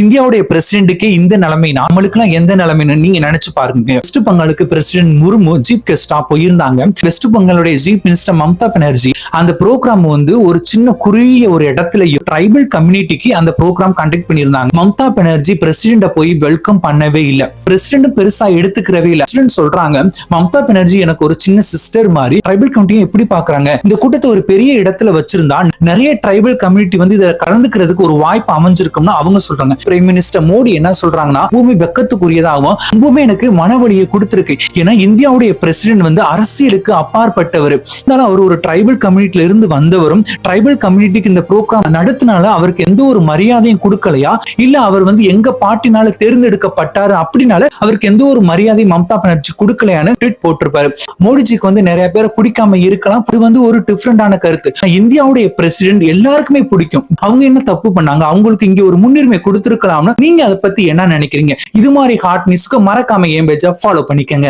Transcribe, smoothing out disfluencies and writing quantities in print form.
இந்தியாவுடைய பிரசிடென்ட்டுக்கே இந்த நிலைமை, நம்மளுக்குலாம் எந்த நிலைமைன்னு நீங்க நினைச்சு பாருங்க. வெஸ்ட் பெங்காலுக்கு பிரசிடென்ட் முர்மு சீஃப் கெஸ்டா போயிருந்தாங்க. வெஸ்ட் பெங்காலுடைய சீஃப் மினிஸ்டர் மம்தா பானர்ஜி அந்த ப்ரோக்ராம் ஒரு சின்ன குறுகிய ஒரு இடத்துல ட்ரைபல் கம்யூனிட்டிக்கு அந்த ப்ரோக்ராம் கண்டக்ட் பண்ணியிருந்தாங்க. மம்தா பானர்ஜி பிரசிடென்ட போய் வெல்கம் பண்ணவே இல்ல. பிரசிடென்ட் பெருசா எடுத்துக்கிறவே இல்ல. பிரசிடென்ட் சொல்றாங்க, மம்தா பானர்ஜி எனக்கு ஒரு சின்ன சிஸ்டர் மாதிரி. ட்ரைபல் கம்யூனிட்டியை எப்படி பாக்குறாங்க, இந்த கூட்டத்தை ஒரு பெரிய இடத்துல வச்சிருந்தா நிறைய ட்ரைபல் கம்யூனிட்டி இதை கலந்துக்கிறதுக்கு ஒரு வாய்ப்பு அமைஞ்சிருக்கும்னு அவங்க சொல்றாங்க. பிரைம் மினிஸ்டர் மோடி என்ன சொல்றாங்கன்னா, பூமி வெக்கத்துக்குரியதாகவும் பூமி எனக்கு மனவழியை கொடுத்திருக்கு. ஏன்னா இந்தியாவுடைய பிரசிடென்ட் அரசியலுக்கு அப்பாற்பட்டவர். அவர் ஒரு ட்ரைபல் கம்யூனிட்டில இருந்து வந்தவரும் ட்ரைபல் கம்யூனிட்டிக்கு இந்த ப்ரோக்ராம் நடத்தினால அவருக்கு எந்த ஒரு மரியாதையும் கொடுக்கலையா, இல்ல அவர் எங்க பார்ட்டினால தேர்ந்தெடுக்கப்பட்டாரு அப்படினால அவருக்கு எந்த ஒரு மரியாதையும் மம்தா பானர்ஜி கொடுக்கலையான்னு ட்வீட் போட்டிருப்பாரு. மோடிஜிக்கு நிறைய பேரை பிடிக்காம இருக்கலாம். இது ஒரு டிஃபரெண்டான கருத்து. இந்தியாவுடைய பிரசிடென்ட் எல்லாருக்குமே பிடிக்கும். அவங்க என்ன தப்பு பண்ணாங்க, அவங்களுக்கு இங்க ஒரு முன்னுரிமை கொடுத்திருக்கலாம்னு நீங்க அதை பத்தி என்ன நினைக்கிறீங்க? இது மாதிரி ஹாட் நியூஸ்க்கு மறக்காம என் பேஜை ஃபாலோ பண்ணிக்கங்க.